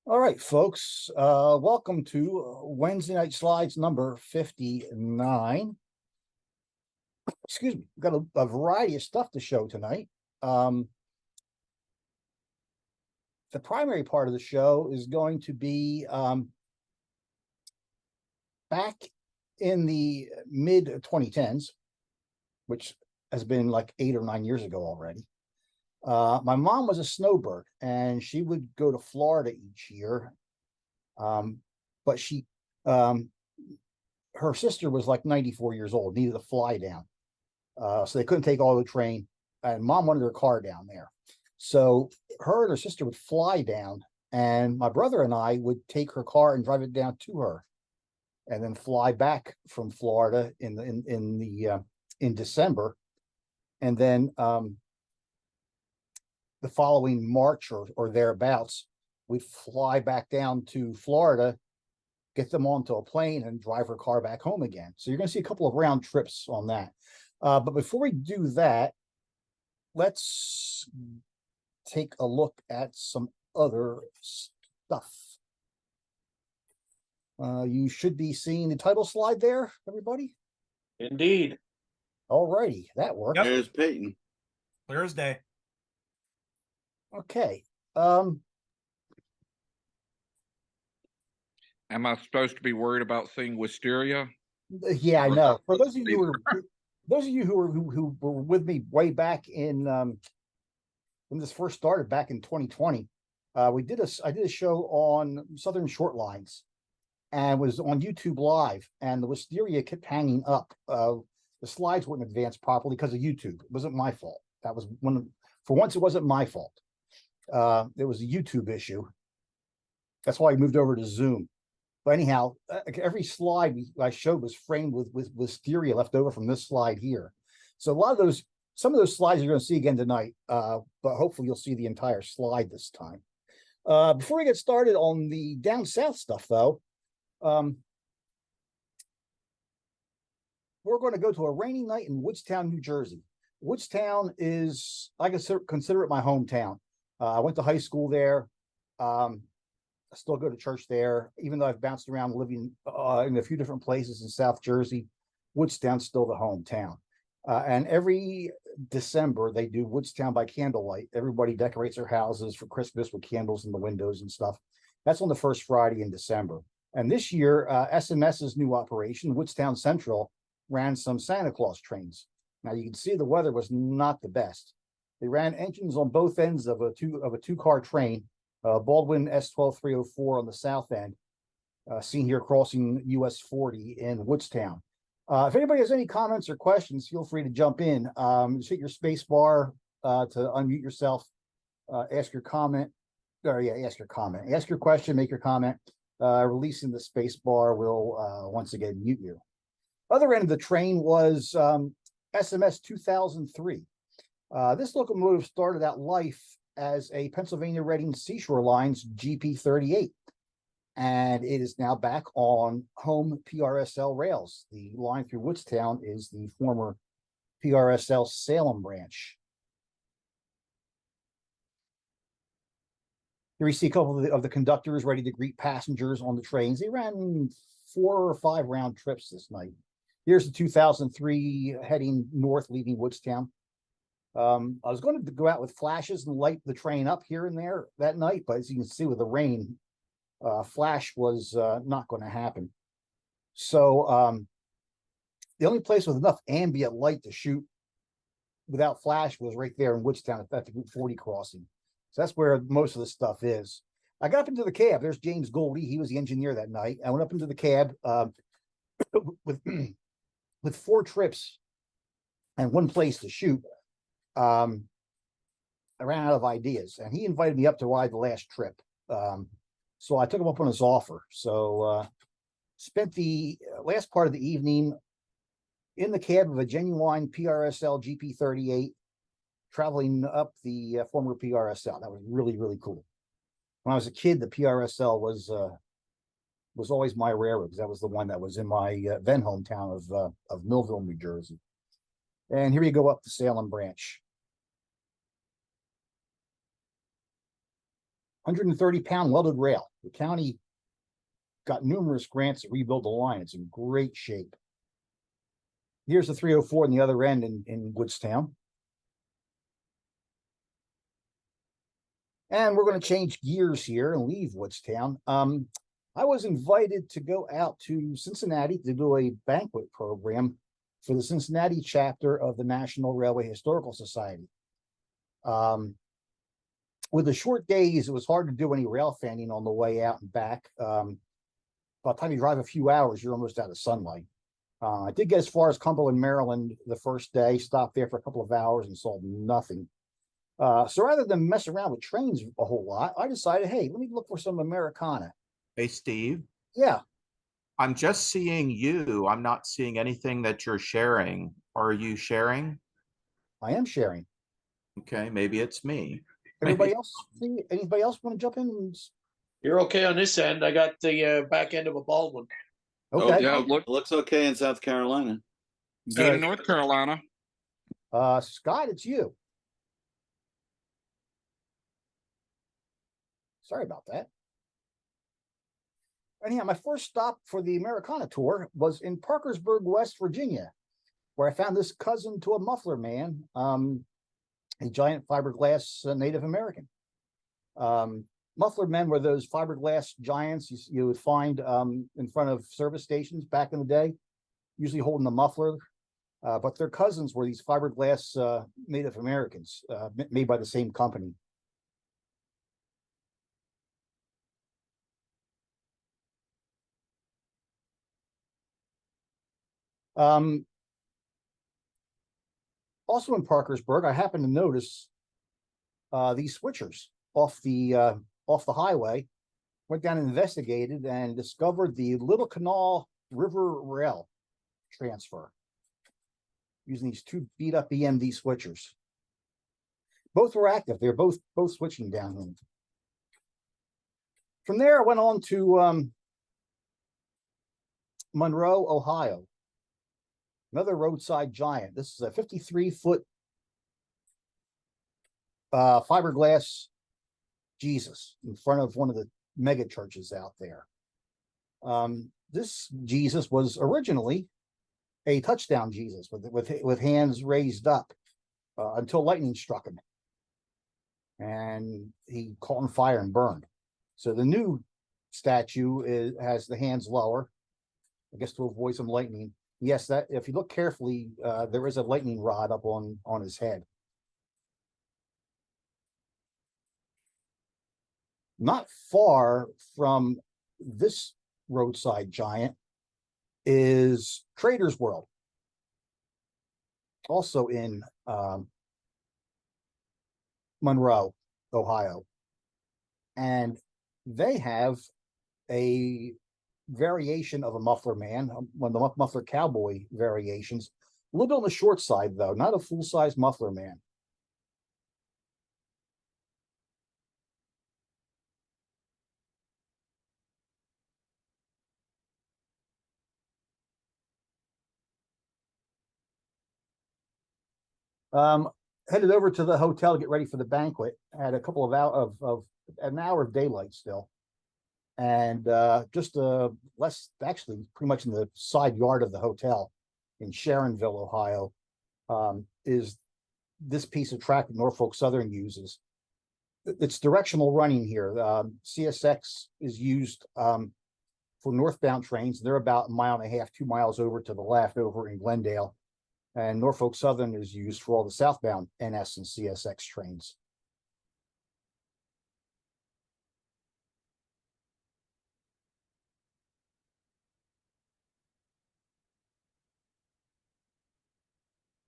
All right, folks. Welcome to Wednesday Night Slides number 59. Excuse me. We've got a variety of stuff to show tonight. Um, the primary part of the show is going to be back in the mid 2010s, which has been like 8 or 9 years ago already. My mom was a snowbird and she would go to Florida each year. But her sister was like 94 years old, needed to fly down. So they couldn't take all the train, and mom wanted her car down there. So her and her sister would fly down, and my brother and I would take her car and drive it down to her, and then fly back from Florida in December, and then the following March or thereabouts, we'd fly back down to Florida, get them onto a plane, and drive her car back home again. So you're going to see a couple of round trips on that. But before we do that, let's take a look at some other stuff. You should be seeing the title slide there, everybody. Indeed. All righty, that worked. Yep. There's Peyton. Thursday. Okay. Am I supposed to be worried about seeing wisteria? Yeah, I know. For those of you who were with me way back in when this first started back in 2020, I did a show on Southern Short Lines, and was on YouTube Live, and the wisteria kept hanging up. The slides wouldn't advance properly because of YouTube. It wasn't my fault. That was for once, it wasn't my fault. It was a YouTube issue. That's why I moved over to Zoom. But anyhow, every slide I showed was framed with wisteria left over from this slide here. So some of those slides you're going to see again tonight, but hopefully you'll see the entire slide this time. Before we get started on the down south stuff, though, we're going to go to a rainy night in Woodstown, New Jersey. Woodstown is, I consider it my hometown. I went to high school there. I still go to church there, even though I've bounced around living in a few different places in South Jersey. Woodstown's still the hometown. And every December, they do Woodstown by candlelight. Everybody decorates their houses for Christmas with candles in the windows and stuff. That's on the first Friday in December. And this year, SMS's new operation, Woodstown Central, ran some Santa Claus trains. Now you can see the weather was not the best. They ran engines on both ends of a two-car train, Baldwin S12304 on the south end, seen here crossing US 40 in Woodstown. If anybody has any comments or questions, feel free to jump in. Just hit your space bar to unmute yourself, ask your comment, ask your question, make your comment. Releasing the space bar will once again mute you. Other end of the train was SMS 2003. This locomotive started out life as a Pennsylvania Reading Seashore Lines GP38, and it is now back on home PRSL rails. The line through Woodstown is the former PRSL Salem branch. Here we see a couple of the conductors ready to greet passengers on the trains. They ran 4 or 5 round trips this night. Here's the 2003 heading north, leaving Woodstown. I was going to go out with flashes and light the train up here and there that night, but as you can see with the rain, flash was not going to happen. So the only place with enough ambient light to shoot without flash was right there in Woodstown at the Route 40 crossing. So that's where most of the stuff is. I got up into the cab. There's James Goldie. He was the engineer that night. I went up into the cab with 4 trips and 1 place to shoot. I ran out of ideas, and he invited me up to ride the last trip. So I took him up on his offer. So spent the last part of the evening in the cab of a genuine PRSL GP38, traveling up the former PRSL. That was really, really cool. When I was a kid, the PRSL was always my railroad, because that was the one that was in my then hometown of Millville, New Jersey. And here you go up the Salem branch. 130-pound welded rail. The county got numerous grants to rebuild the line. It's in great shape. Here's the 304 on the other end in Woodstown. And we're going to change gears here and leave Woodstown. I was invited to go out to Cincinnati to do a banquet program for the Cincinnati chapter of the National Railway Historical Society. With the short days, it was hard to do any rail fanning on the way out and back. By the time you drive a few hours, you're almost out of sunlight. I did get as far as Cumberland, Maryland the first day, stopped there for a couple of hours and saw nothing. So rather than mess around with trains a whole lot, I decided, hey, let me look for some Americana. Hey, Steve, Yeah, I'm just seeing you. I'm not seeing anything that you're sharing. Are you sharing? I am sharing. Okay, maybe it's me. Everybody Maybe- else, anybody else want to jump in? You're okay on this end. I got the back end of a bald one. Okay. Yeah, It looks okay in South Carolina. Good in North Carolina. Scott, it's you. Sorry about that. Anyhow, my first stop for the Americana tour was in Parkersburg, West Virginia, where I found this cousin to a muffler man, a giant fiberglass Native American. Muffler men were those fiberglass giants you would find in front of service stations back in the day, usually holding a muffler. But their cousins were these fiberglass Native Americans made by the same company. Also in Parkersburg, I happened to notice these switchers off the highway. Went down and investigated and discovered the Little Canal River Rail transfer using these two beat up EMD switchers. Both were active. They're both switching downwind. From there, I went on to Monroe, Ohio. Another roadside giant. This is a 53-foot fiberglass Jesus in front of one of the mega churches out there. This Jesus was originally a touchdown Jesus with hands raised up until lightning struck him, and he caught on fire and burned. So the new statue has the hands lower, I guess to avoid some lightning. Yes, that if you look carefully, there is a lightning rod up on his head. Not far from this roadside giant is Trader's World, also in Monroe, Ohio. And they have a variation of a muffler man, one of the muffler cowboy variations, a little bit on the short side, though, not a full-size muffler man. Headed over to the hotel to get ready for the banquet. I had a couple of hours of an hour of daylight still, and just less, actually, pretty much in the side yard of the hotel in Sharonville, Ohio, is this piece of track that Norfolk Southern uses. It's directional running here. CSX is used for northbound trains. They're about 1.5 miles, 2 miles over to the left over in Glendale. And Norfolk Southern is used for all the southbound NS and CSX trains.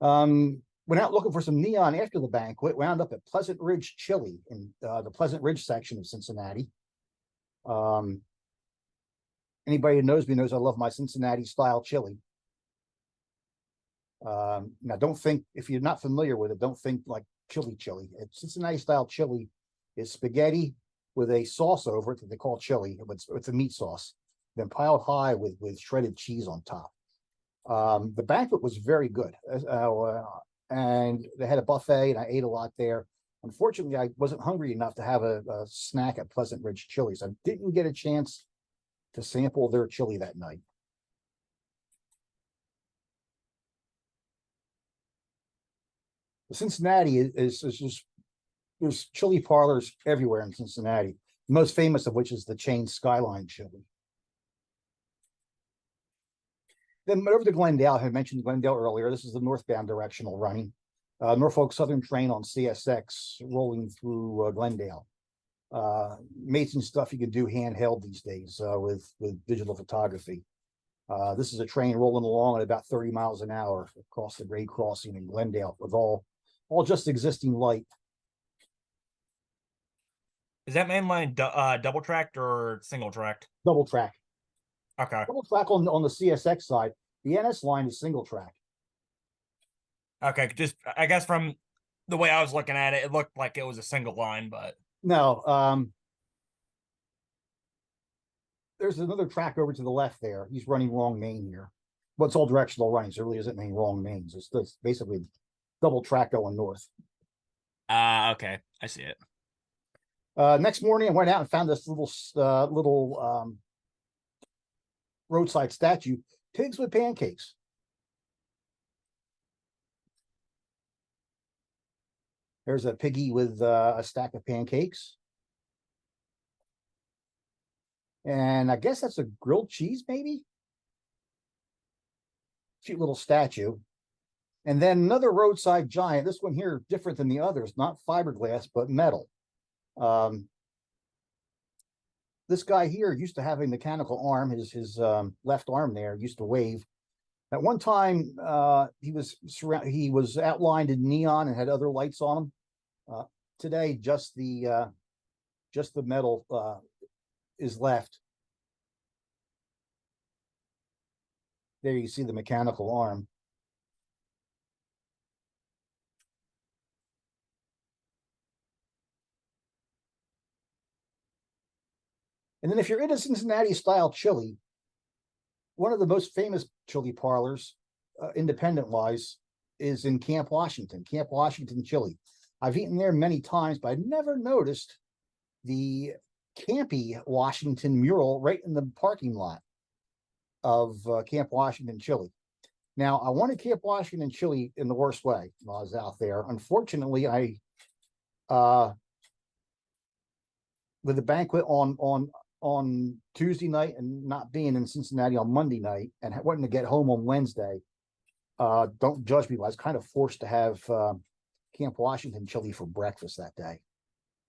Went out looking for some neon after the banquet, wound up at Pleasant Ridge Chili in the Pleasant Ridge section of Cincinnati. Anybody who knows me knows I love my Cincinnati style chili. Now, don't think, if you're not familiar with it, don't think like chili. Cincinnati style chili is spaghetti with a sauce over it that they call chili. It's a meat sauce, then piled high with shredded cheese on top. The banquet was very good, and they had a buffet, and I ate a lot there. Unfortunately, I wasn't hungry enough to have a snack at Pleasant Ridge Chili, so I didn't get a chance to sample their chili that night. Cincinnati is just, there's chili parlors everywhere in Cincinnati. The most famous of which is the chain Skyline Chili. Then over to Glendale, I had mentioned Glendale earlier. This is the northbound directional running. Norfolk Southern train on CSX rolling through Glendale. Amazing stuff you can do handheld these days with digital photography. This is a train rolling along at about 30 miles an hour across the grade crossing in Glendale with all just existing light. Is that main line double tracked or single tracked? Double track. Okay. Double track on the CSX side. The NS line is single track. Okay. Just, I guess from the way I was looking at it, it looked like it was a single line, but No, there's another track over to the left there. He's running wrong main here. But it's all directional running, so it really isn't any wrong mains. It's basically double track going north. okay. I see it. Next morning, I went out and found this little roadside statue, pigs with pancakes. There's a piggy with a stack of pancakes. And I guess that's a grilled cheese, maybe? Cute little statue. And then another roadside giant. This one here, different than the others, not fiberglass, but metal. This guy here used to have a mechanical arm. His left arm there used to wave. At one time, he was outlined in neon and had other lights on him. Today, just the metal is left. There you see the mechanical arm. And then if you're into Cincinnati style chili, one of the most famous chili parlors, independent wise, is in Camp Washington Chili. I've eaten there many times, but I never noticed the Campy Washington mural right in the parking lot of Camp Washington Chili. Now, I wanted Camp Washington Chili in the worst way while I was out there. Unfortunately, I with the banquet on Tuesday night and not being in Cincinnati on Monday night and wanting to get home on Wednesday, don't judge me, but I was kind of forced to have Camp Washington Chili for breakfast that day.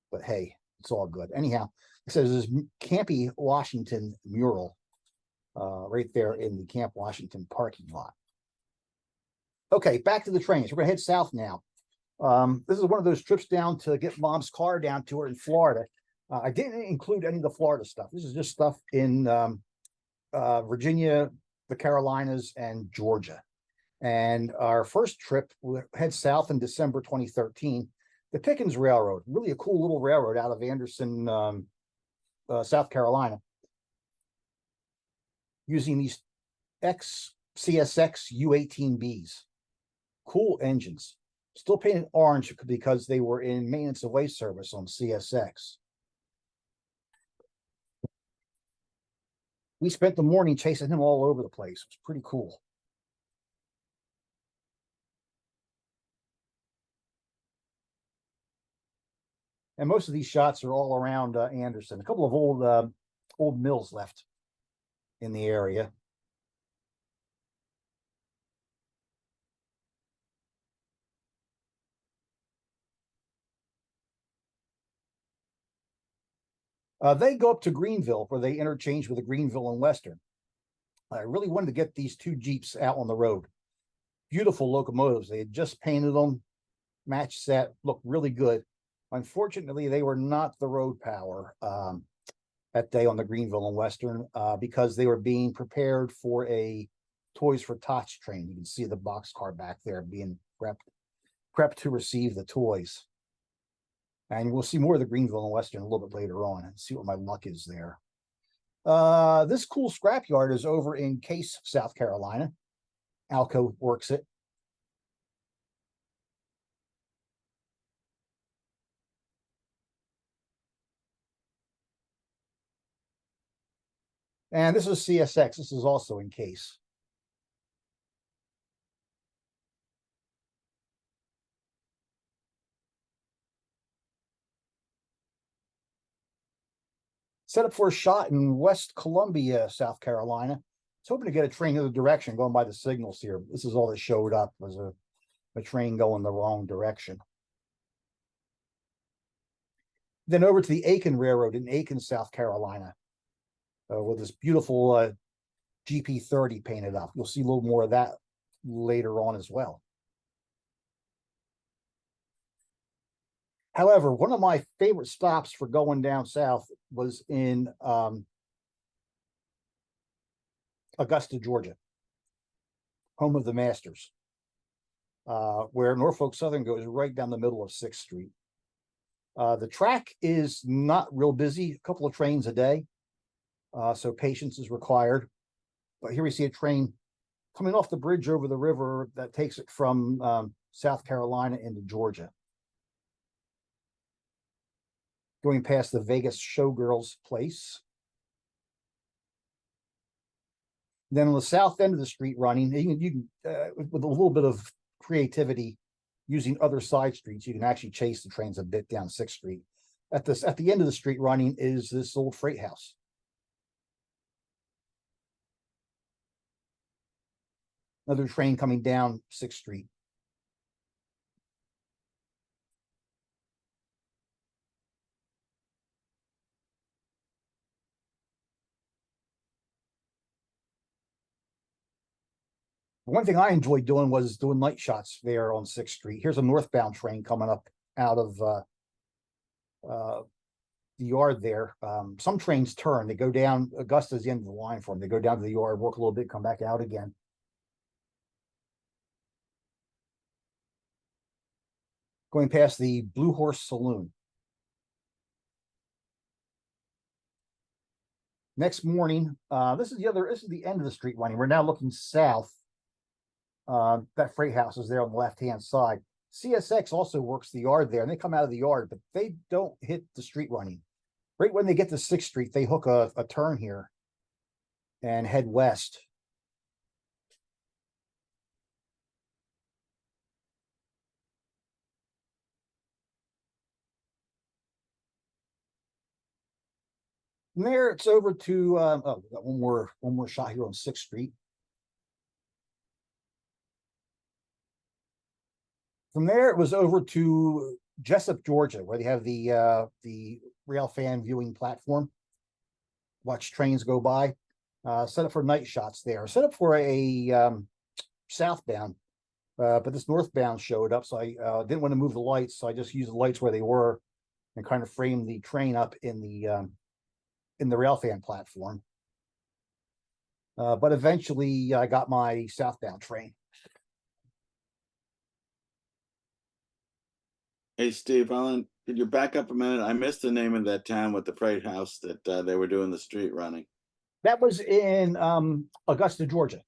But hey, it's all good. Anyhow, it says this Campy Washington mural right there in the Camp Washington parking lot. Okay, back to the trains. We're gonna head south now. This is one of those trips down to get Mom's car down to her in Florida. I didn't include any of the Florida stuff. This is just stuff in Virginia, the Carolinas, and Georgia. And our first trip, we'll head south in December 2013. The Pickens Railroad, really a cool little railroad out of Anderson, South Carolina, using these CSX U-18Bs. Cool engines. Still painted orange because they were in maintenance away service on CSX. We spent the morning chasing him all over the place. It was pretty cool. And most of these shots are all around Anderson. A couple of old mills left in the area. They go up to Greenville, where they interchange with the Greenville and Western. I really wanted to get these two Jeeps out on the road. Beautiful locomotives. They had just painted them, match set, looked really good. Unfortunately, they were not the road power that day on the Greenville and Western because they were being prepared for a Toys for Tots train. You can see the boxcar back there being prepped to receive the toys. And we'll see more of the Greenville and Western a little bit later on and see what my luck is there. This cool scrapyard is over in Case, South Carolina. Alco works it. And this is CSX. This is also in case. Set up for a shot in West Columbia, South Carolina. I was hoping to get a train the other direction going by the signals here. This is all that showed up was a train going the wrong direction. Then over to the Aiken Railroad in Aiken, South Carolina, with this beautiful GP30 painted up. You'll see a little more of that later on as well. However, one of my favorite stops for going down south was in Augusta, Georgia, home of the Masters, where Norfolk Southern goes right down the middle of 6th Street. The track is not real busy, a couple of trains a day, so patience is required. But here we see a train coming off the bridge over the river that takes it from South Carolina into Georgia. Going past the Vegas Showgirls place. Then on the south end of the street running, you can with a little bit of creativity, using other side streets, you can actually chase the trains a bit down 6th Street. At the end of the street running is this old freight house. Another train coming down 6th Street. One thing I enjoyed doing was doing night shots there on 6th Street. Here's a northbound train coming up out of the yard there. Some trains turn, they go down. Augusta's the end of the line for them. They go down to the yard, work a little bit, come back out again. Going past the Blue Horse Saloon. Next morning, this is the end of the street running. We're now looking south. That freight house is there on the left-hand side. CSX also works the yard there, and they come out of the yard, but they don't hit the street running. Right when they get to 6th Street, they hook a turn here and head west. From there, it's over to we got one more shot here on 6th Street. From there, it was over to Jessup, Georgia, where they have the rail fan viewing platform. Watch trains go by. Set up for night shots there. Set up for a southbound, but this northbound showed up, so I didn't want to move the lights, so I just used the lights where they were and kind of framed the train up in the rail fan platform. But eventually, I got my southbound train. Hey, Steve, could you back up a minute? I missed the name of that town with the freight house that they were doing the street running. That was in Augusta, Georgia,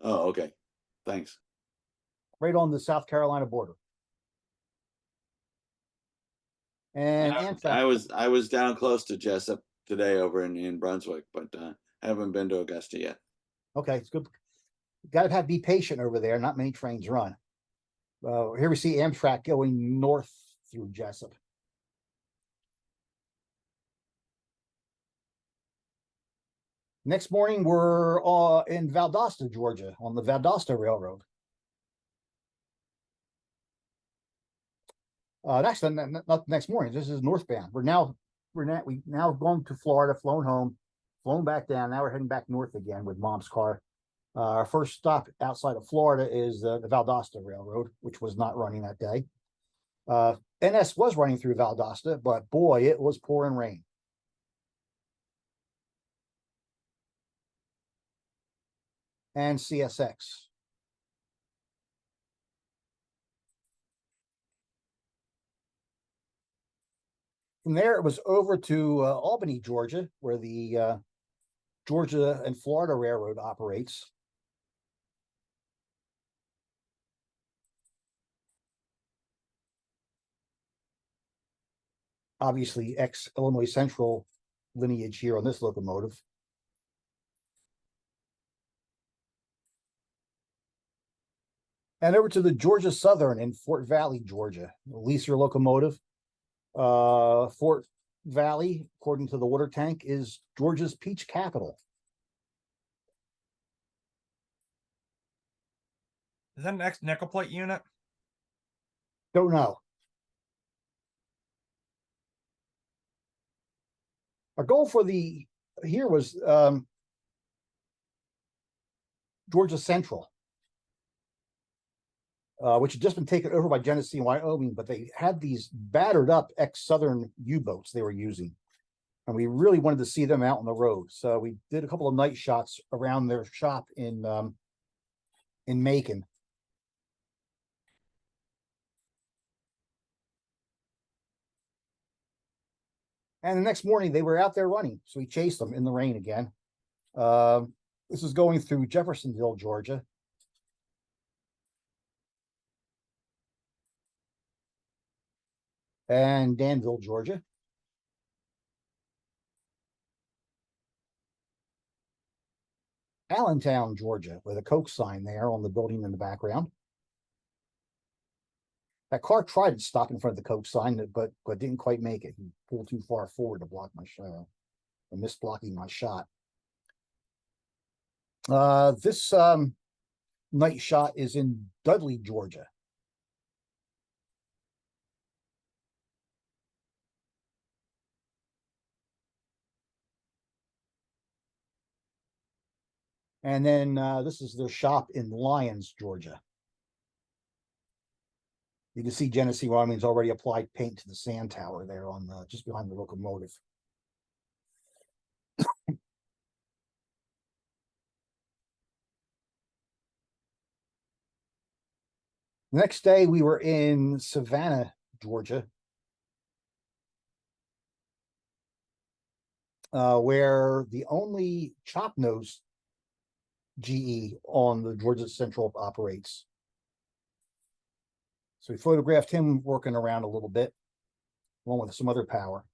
Oh, okay. Thanks. right on the South Carolina border. And I was down close to Jessup today over in Brunswick, but haven't been to Augusta yet. okay, it's good. Got to be patient over there. Not many trains run. Here we see Amtrak going north through Jessup. Next morning, we're in Valdosta, Georgia, on the Valdosta Railroad. That's not next morning. This is northbound. We now gone to Florida, flown home, flown back down. Now we're heading back north again with Mom's car. Our first stop outside of Florida is the Valdosta Railroad, which was not running that day. NS was running through Valdosta, but boy, it was pouring rain. And CSX. From there, it was over to Albany, Georgia, where the Georgia and Florida Railroad operates. Obviously, ex-Illinois Central lineage here on this locomotive. And over to the Georgia Southern in Fort Valley, Georgia. Lease your locomotive. Fort Valley, according to the water tank, is Georgia's peach capital. Is that an ex nickel plate unit? Don't know. Our goal for the here was Georgia Central, which had just been taken over by Genesee and Wyoming, but they had these battered up ex-Southern U-boats they were using. And we really wanted to see them out on the road. So we did a couple of night shots around their shop in Macon. And the next morning they were out there running. So we chased them in the rain again. This is going through Jeffersonville, Georgia. And Danville, Georgia. Allentown, Georgia, with a Coke sign there on the building in the background. That car tried to stop in front of the Coke sign, but didn't quite make it. He pulled too far forward to block my shot, and missed blocking my shot. This night shot is in Dudley, Georgia. And then this is their shop in Lyons, Georgia. You can see Genesee Wyoming's already applied paint to the sand tower there on just behind the locomotive. Next day, we were in Savannah, Georgia, where the only chop nose GE on the Georgia Central operates. So we photographed him working around a little bit, along with some other power.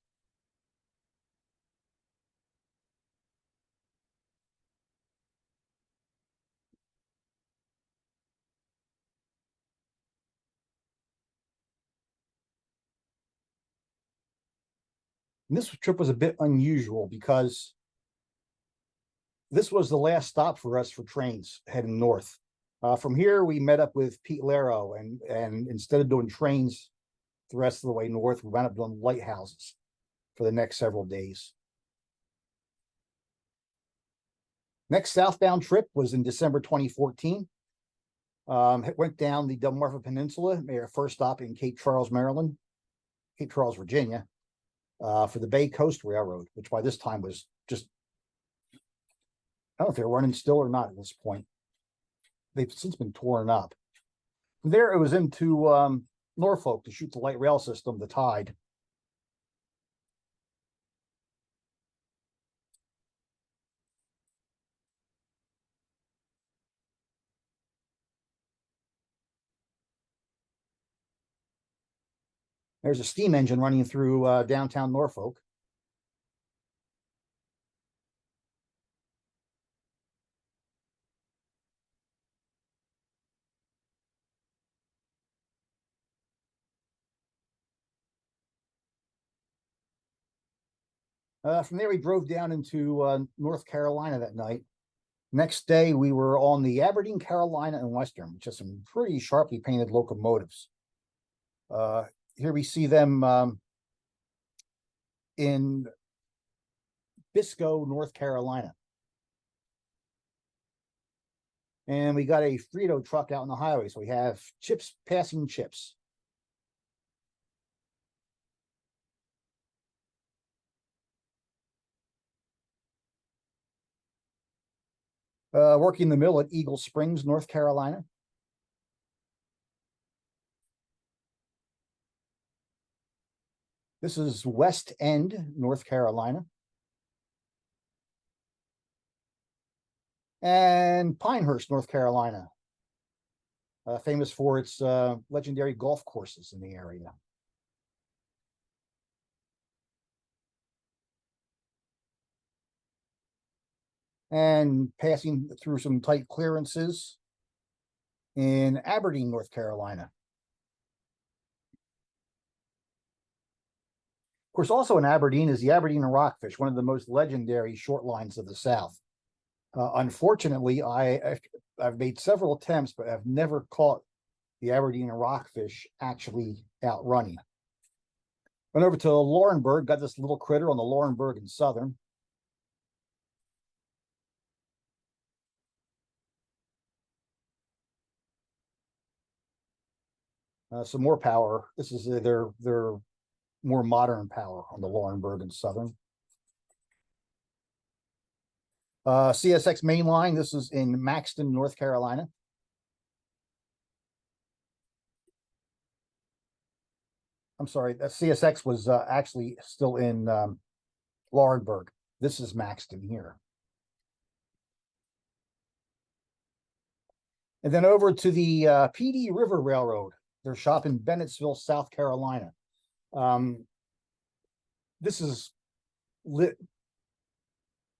And this trip was a bit unusual because this was the last stop for us for trains heading north. From here, we met up with Pete Laro, and instead of doing trains the rest of the way north, we wound up doing lighthouses for the next several days. Next southbound trip was in December 2014. It went down the Delmarva Peninsula, made our first stop in Cape Charles, Maryland, Cape Charles, Virginia, for the Bay Coast Railroad, which by this time was just, I don't know if they're running still or not at this point. They've since been torn up. From there, it was into Norfolk to shoot the light rail system, the Tide. There's a steam engine running through downtown Norfolk. From there, we drove down into North Carolina that night. Next day, we were on the Aberdeen, Carolina and Western, which has some pretty sharply painted locomotives. Here we see them in Biscoe, North Carolina. And we got a Frito truck out on the highway, so we have chips passing chips. Working the mill at Eagle Springs, North Carolina. This is West End, North Carolina. And Pinehurst, North Carolina, famous for its legendary golf courses in the area. And passing through some tight clearances, in Aberdeen, North Carolina. Of course, also in Aberdeen is the Aberdeen and Rockfish, one of the most legendary short lines of the South. Unfortunately, I've made several attempts, but I've never caught the Aberdeen and Rockfish actually outrunning. Went over to Laurinburg, got this little critter on the Laurinburg and Southern. Some more power. This is their more modern power on the Laurinburg and Southern. CSX mainline. This is in Maxton, North Carolina. I'm sorry, that CSX was actually still in Laurinburg. This is Maxton here. And then over to the PD River Railroad. Their shop in Bennettsville, South Carolina. This is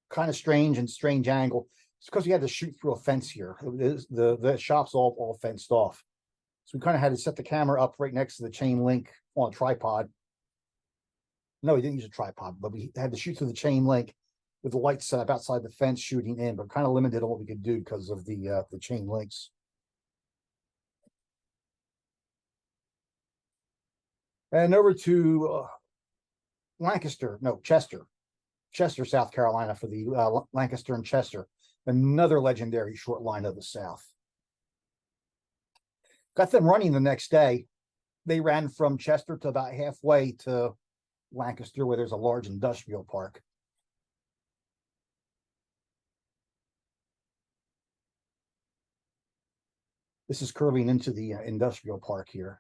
kind of strange angle. It's because we had to shoot through a fence here. The shop's all fenced off. So we kind of had to set the camera up right next to the chain link on a tripod. No, we didn't use a tripod, but we had to shoot through the chain link with the lights set up outside the fence shooting in, but kind of limited on what we could do because of the chain links. And over to Chester, South Carolina for the Lancaster and Chester, another legendary short line of the South. Got them running the next day. They ran from Chester to about halfway to Lancaster, where there's a large industrial park. This is curving into the industrial park here.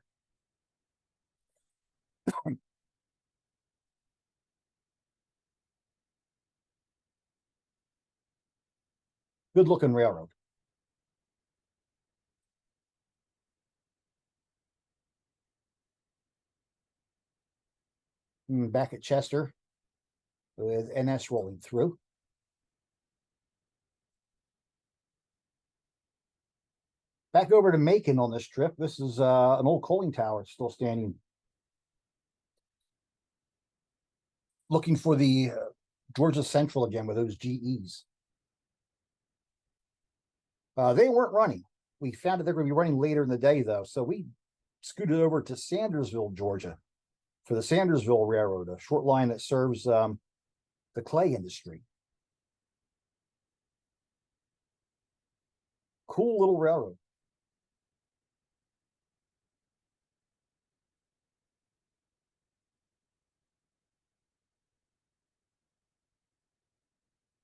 Good looking railroad. Back at Chester with NS rolling through. Back over to Macon on this trip. This is an old coaling tower still standing. Looking for the Georgia Central again with those GEs. They weren't running. We found that they're going to be running later in the day, though. So we scooted over to Sandersville, Georgia for the Sandersville Railroad, a short line that serves the clay industry. Cool little railroad.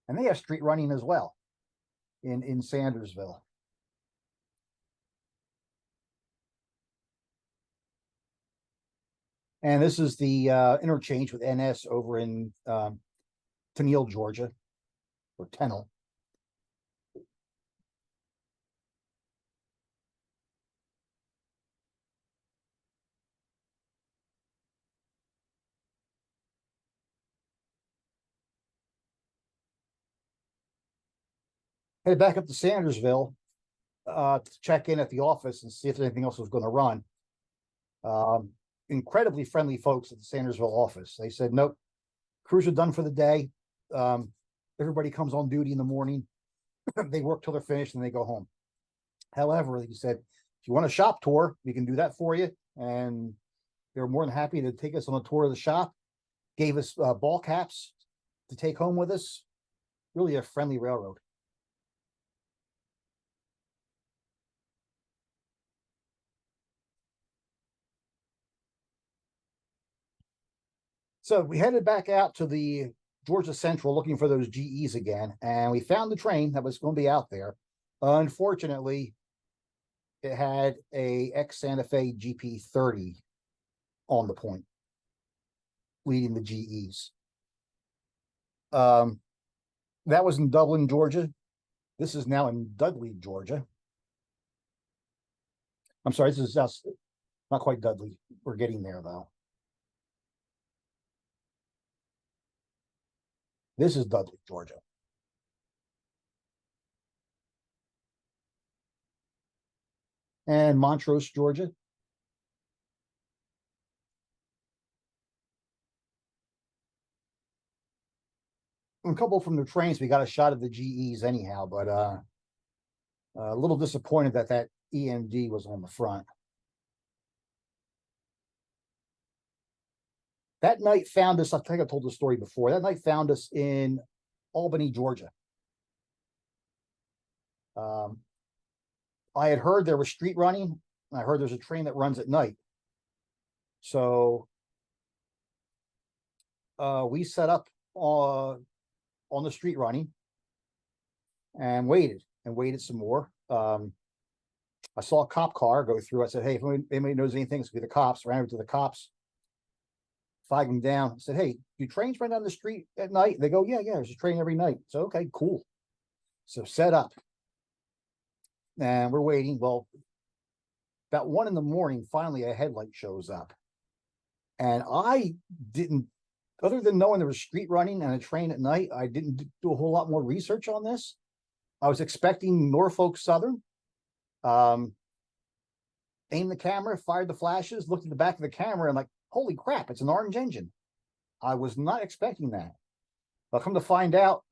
And they have street running as well in Sandersville. And this is the interchange with NS over in Tennille, Georgia, or Tennille. Headed back up to Sandersville to check in at the office and see if anything else was going to run. Incredibly friendly folks at the Sandersville office. They said, nope, crews are done for the day. Everybody comes on duty in the morning. They work till they're finished and they go home. However, he said, if you want a shop tour, we can do that for you. And they were more than happy to take us on a tour of the shop. Gave us ball caps to take home with us. Really a friendly railroad. So we headed back out to the Georgia Central looking for those GEs again, and we found the train that was going to be out there. Unfortunately, it had a ex-Santa Fe GP30 on the point, leading the GEs. That was in Dublin, Georgia. This is now in Dudley, Georgia. I'm sorry, this is not quite Dudley. We're getting there, though. This is Dudley, Georgia. and Montrose, Georgia. A couple from the trains, we got a shot of the GEs anyhow, but a little disappointed that that EMD was on the front. That night found us, I think I told the story before, that night found us in Albany, Georgia. I had heard there was street running. I heard there's a train that runs at night. So we set up on the street running and waited some more. I saw a cop car go through. I said, hey, if anybody knows anything, it's gonna be the cops. Ran over to the cops, flagged them down. I said, hey, do trains run down the street at night? They go, yeah, there's a train every night. So, okay, cool. So set up. And we're waiting. Well, about 1 a.m, finally a headlight shows up. And I didn't, other than knowing there was street running and a train at night, I didn't do a whole lot more research on this. I was expecting Norfolk Southern. Aimed the camera, fired the flashes, looked at the back of the camera, and like, holy crap, it's an orange engine. I was not expecting that. But come to find out,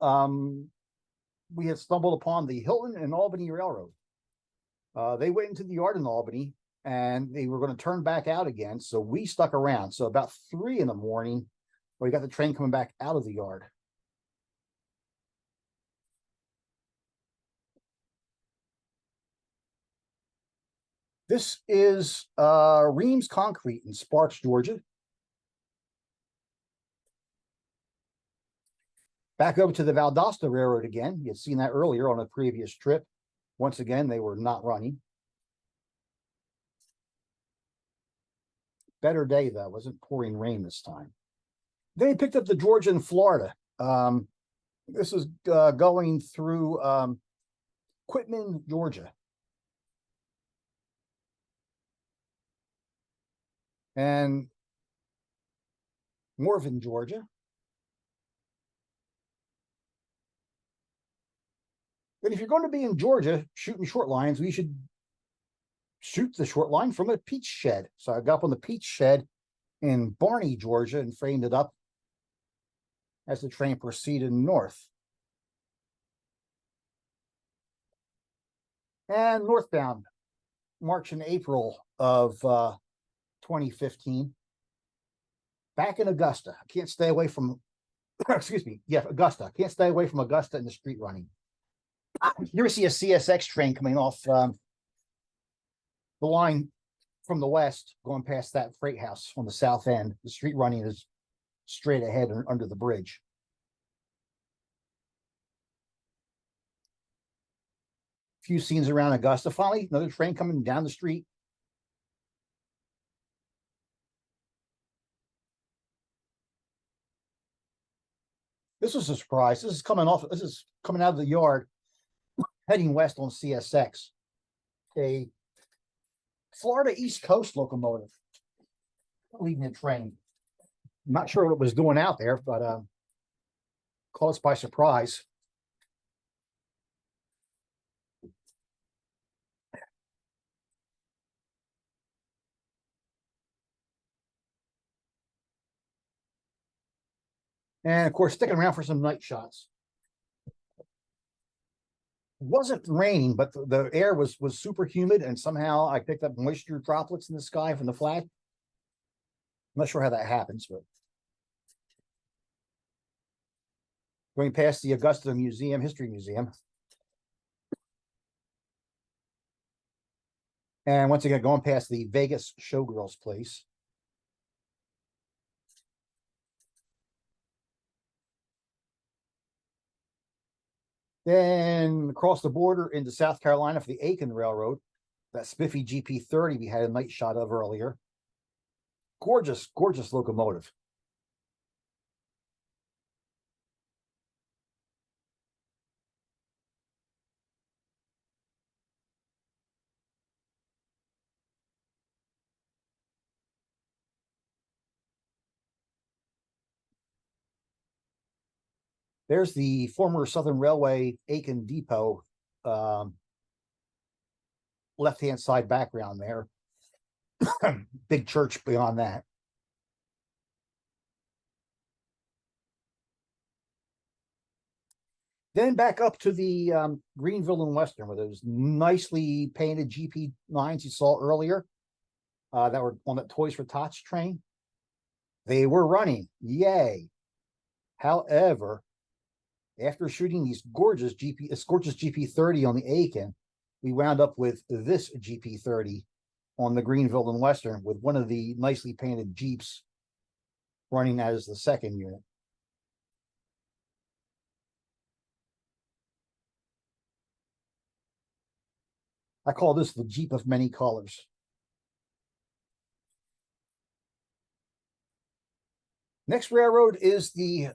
we had stumbled upon the Hilton and Albany Railroad. They went into the yard in Albany and they were going to turn back out again. So we stuck around. So about 3 a.m, we got the train coming back out of the yard. This is Reams Concrete in Sparks, Georgia. Back over to the Valdosta Railroad again. You had seen that earlier on a previous trip. Once again, they were not running. Better day, though. It wasn't pouring rain this time. Then he picked up the Georgia and Florida. This is going through Quitman, Georgia. And Morven, Georgia. And if you're going to be in Georgia shooting short lines, we should shoot the short line from a peach shed. So I got up on the peach shed in Barney, Georgia, and framed it up as the train proceeded north. And northbound, March and April of 2015. Back in Augusta. I can't stay away from, excuse me, yeah, Augusta. I can't stay away from Augusta in the street running. You ever see a CSX train coming off the line from the west, going past that freight house on the south end? The street running is straight ahead under the bridge. Few scenes around Augusta. Finally, another train coming down the street. This was a surprise. This is coming out of the yard, heading west on CSX. A Florida East Coast locomotive leading the train. I'm not sure what it was doing out there, but caught us by surprise. And of course, sticking around for some night shots. It wasn't raining, but the air was super humid, and somehow I picked up moisture droplets in the sky from the flag. I'm not sure how that happens, but going past the Augusta Museum, History Museum. And once again, going past the Vegas Showgirls place. Then across the border into South Carolina for the Aiken Railroad, that spiffy GP30 we had a night shot of earlier. Gorgeous, gorgeous locomotive. There's the former Southern Railway Aiken Depot. left-hand side background there. Big church beyond that. Then back up to the Greenville and Western, where those nicely painted GP9s you saw earlier that were on that Toys for Tots train. They were running, yay. However, after shooting these gorgeous GP30 on the Aiken, we wound up with this GP30 on the Greenville and Western with one of the nicely painted Jeeps running as the second unit. I call this the Jeep of many colors. Next railroad is the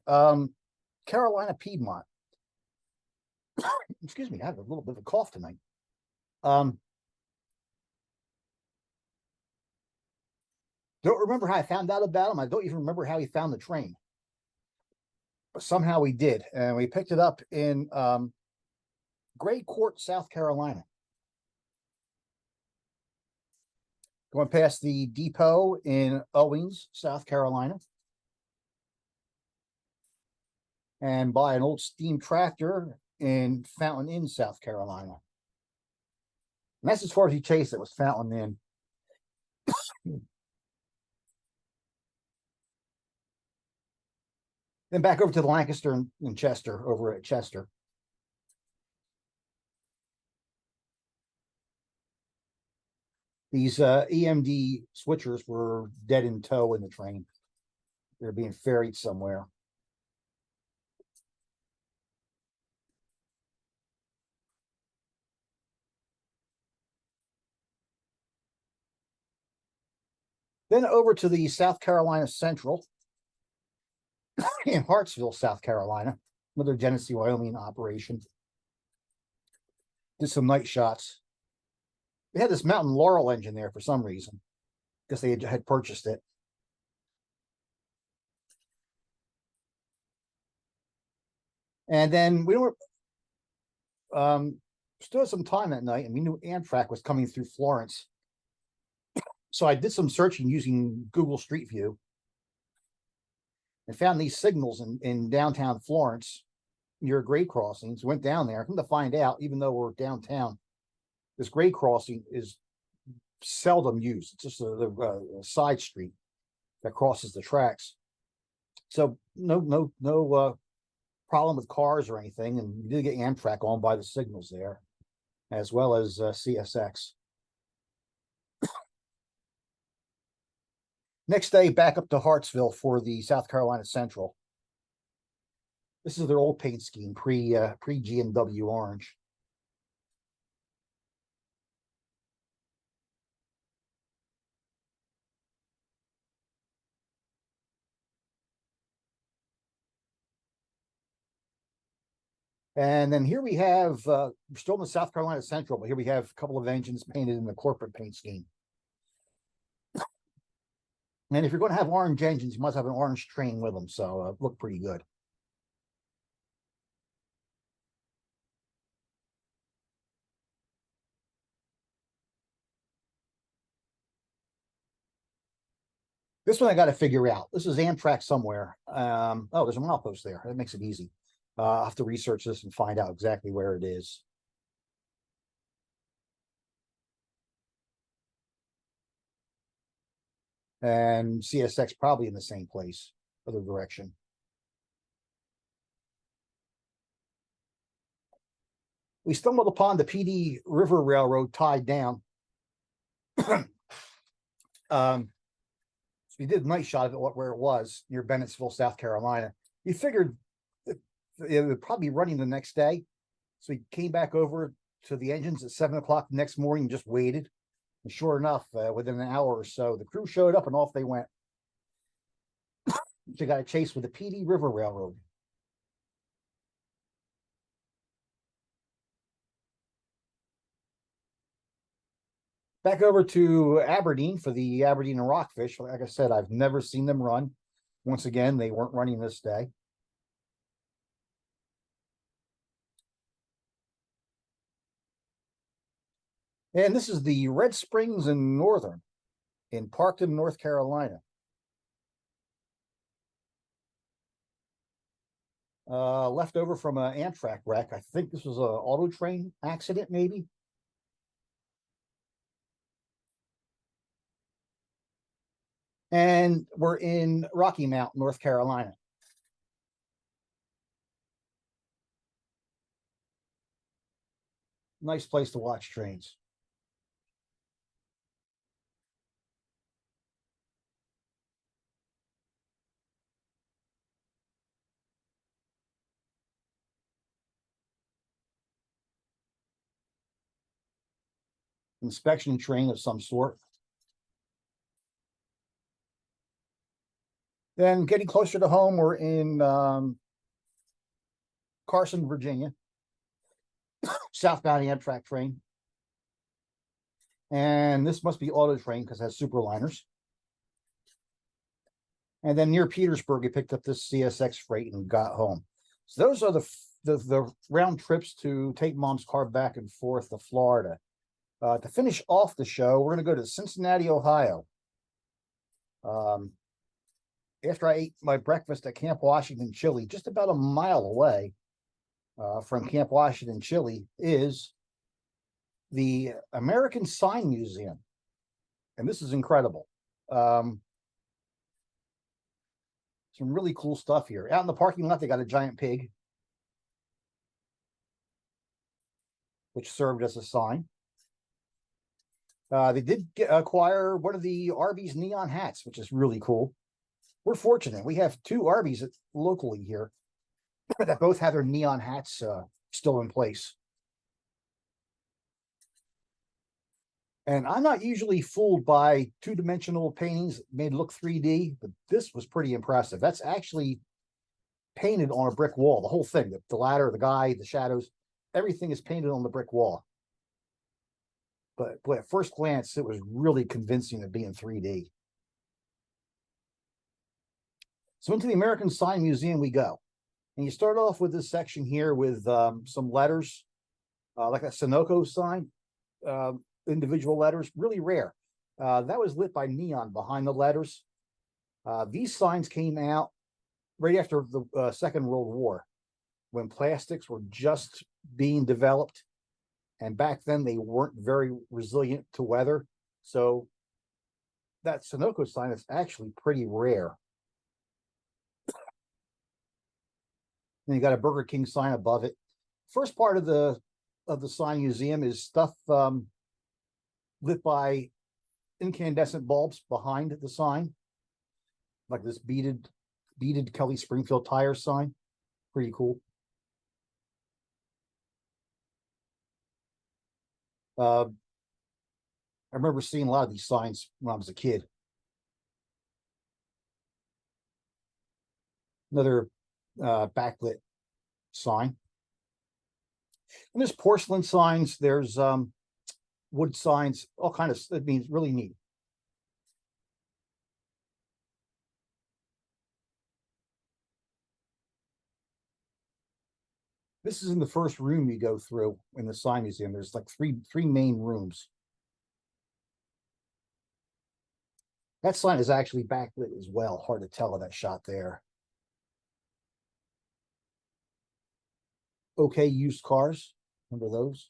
Carolina Piedmont. Excuse me, I have a little bit of a cough tonight. Don't remember how I found out about him. I don't even remember how he found the train. But somehow we did. And we picked it up in Gray Court, South Carolina. Going past the depot in Owings, South Carolina. And by an old steam tractor in Fountain Inn, South Carolina. And that's as far as he chased it, was Fountain Inn. Then back over to the Lancaster and Chester, over at Chester. These EMD switchers were dead in tow in the train. They're being ferried somewhere. Then over to the South Carolina Central in Hartsville, South Carolina, another Genesee, Wyoming operation. Did some night shots. They had this Mountain Laurel engine there for some reason, because they had purchased it. And then we were still had some time that night, and we knew Amtrak was coming through Florence. So I did some searching using Google Street View and found these signals in downtown Florence near grade crossings. Went down there. Come to find out, even though we're downtown, this grade crossing is seldom used. It's just a side street that crosses the tracks. So no problem with cars or anything. And we did get Amtrak on by the signals there, as well as CSX. Next day, back up to Hartsville for the South Carolina Central. This is their old paint scheme, pre G&W orange. And then here we have, we're still in the South Carolina Central, but here we have a couple of engines painted in the corporate paint scheme. And if you're going to have orange engines, you must have an orange train with them. So look pretty good. This one I got to figure out. This is Amtrak somewhere. Oh, there's a milepost there. That makes it easy. I'll have to research this and find out exactly where it is. And CSX probably in the same place, other direction. We stumbled upon the PD River Railroad tied down. So we did a nice shot of it where it was near Bennettsville, South Carolina. We figured it would probably be running the next day. So we came back over to the engines at 7 o'clock the next morning and just waited. And sure enough, within an hour or so, the crew showed up and off they went. They got a chase with the PD River Railroad. Back over to Aberdeen for the Aberdeen and Rockfish. Like I said, I've never seen them run. Once again, they weren't running this day. And this is the Red Springs in Northern in Parkton, North Carolina. Left over from an Amtrak wreck. I think this was an auto train accident, maybe. And we're in Rocky Mount, North Carolina. Nice place to watch trains. Inspection train of some sort. Then getting closer to home, we're in Carson, Virginia. Southbound Amtrak train. And this must be auto train because it has superliners. And then near Petersburg, he picked up this CSX freight and got home. So those are the round trips to take mom's car back and forth to Florida. To finish off the show, we're going to go to Cincinnati, Ohio. After I ate my breakfast at Camp Washington Chili, just about a mile away from Camp Washington Chili is the American Sign Museum. And this is incredible. Some really cool stuff here. Out in the parking lot, they got a giant pig, which served as a sign. They did acquire one of the Arby's neon hats, which is really cool. We're fortunate. We have two Arby's locally here that both have their neon hats still in place. And I'm not usually fooled by two-dimensional paintings made look 3D, but this was pretty impressive. That's actually painted on a brick wall. The whole thing, the ladder, the guy, the shadows, everything is painted on the brick wall. But boy, at first glance, it was really convincing of being 3D. So into the American Sign Museum we go. And you start off with this section here with some letters, like a Sunoco sign, individual letters, really rare. That was lit by neon behind the letters. These signs came out right after the Second World War, when plastics were just being developed. And back then they weren't very resilient to weather. So that Sunoco sign is actually pretty rare. And you got a Burger King sign above it. First part of the sign museum is stuff lit by incandescent bulbs behind the sign, like this beaded Kelly Springfield tire sign. Pretty cool. I remember seeing a lot of these signs when I was a kid. Another backlit sign. And there's porcelain signs, there's wood signs, all kind of, it means really neat. This is in the first room you go through in the sign museum. There's like three main rooms. That sign is actually backlit as well. Hard to tell with that shot there. Okay, used cars. Remember those?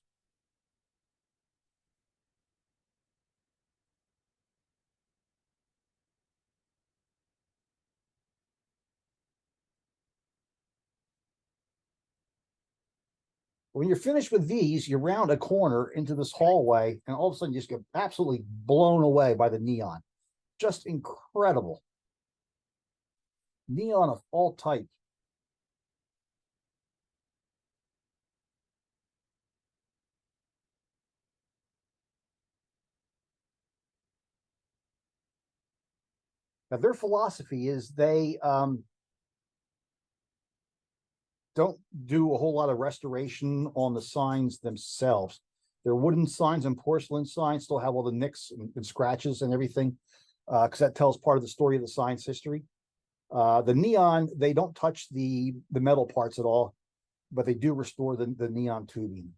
When you're finished with these, you round a corner into this hallway, and all of a sudden you just get absolutely blown away by the neon. Just incredible. Neon of all types. Now, their philosophy is they don't do a whole lot of restoration on the signs themselves. Their wooden signs and porcelain signs still have all the nicks and scratches and everything, because that tells part of the story of the sign's history. The neon, they don't touch the metal parts at all, but they do restore the neon tubing.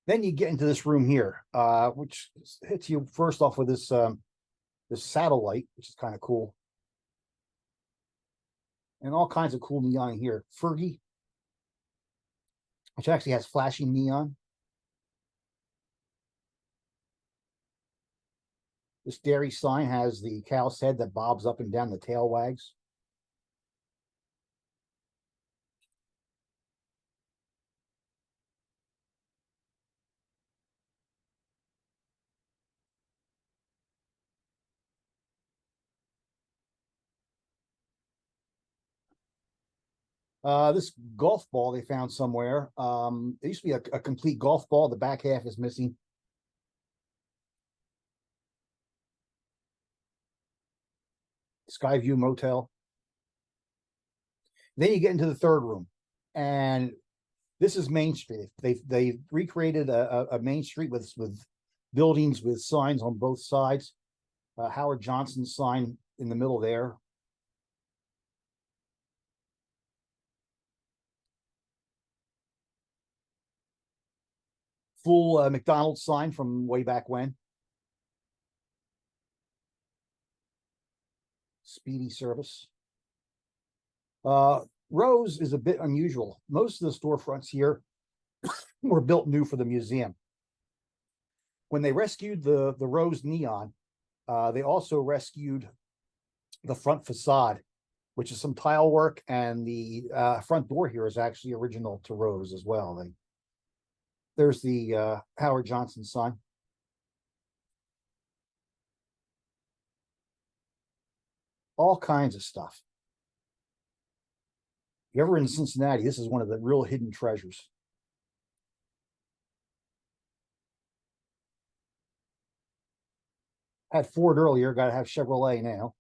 Then you get into this room here, which hits you first off with this satellite, which is kind of cool. And all kinds of cool neon in here. Fergie, which actually has flashing neon. This dairy sign has the cow's head that bobs up and down, the tail wags. This golf ball they found somewhere. It used to be a complete golf ball. The back half is missing. Skyview Motel. Then you get into the third room, and this is Main Street. They recreated a Main Street with buildings with signs on both sides. Howard Johnson's sign in the middle there. Full McDonald's sign from way back when. Speedy service. Rose is a bit unusual. Most of the storefronts here were built new for the museum. When they rescued the Rose neon, they also rescued the front facade, which is some tile work, and the front door here is actually original to Rose as well. There's the Howard Johnson sign. All kinds of stuff. If you're ever in Cincinnati, this is one of the real hidden treasures. Had Ford earlier, got to have Chevrolet now.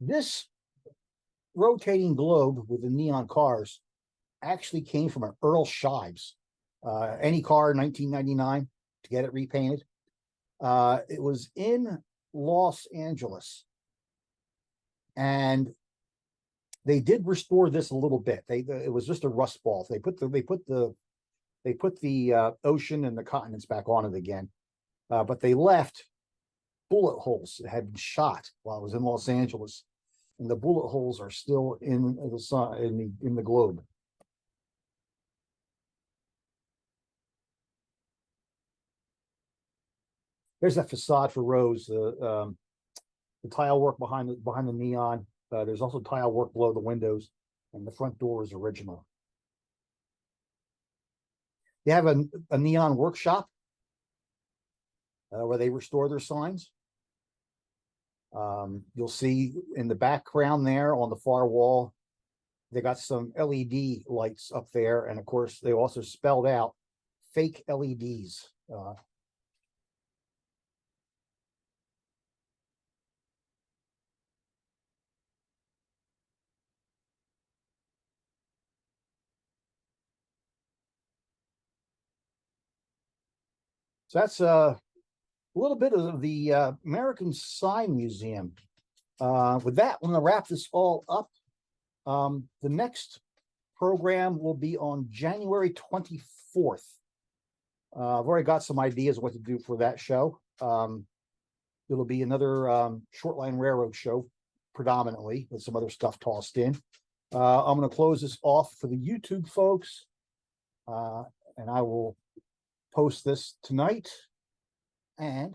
This rotating globe with the neon cars actually came from an Earl Shives. Any car in 1999 to get it repainted. It was in Los Angeles, and they did restore this a little bit. It was just a rust ball. They put the ocean and the continents back on it again, but they left bullet holes that had been shot while it was in Los Angeles, and the bullet holes are still in the sun in the globe. There's that facade for Rose, the tile work behind the neon. There's also tile work below the windows, and the front door is original. They have a neon workshop where they restore their signs. You'll see in the background there on the far wall, they got some LED lights up there, and of course they also spelled out fake LEDs. So that's a little bit of the American Sign Museum. With that, I'm going to wrap this all up. The next program will be on January 24th. I've already got some ideas what to do for that show. It'll be another short line railroad show, predominantly, with some other stuff tossed in. I'm going to close this off for the YouTube folks, and I will post this tonight, and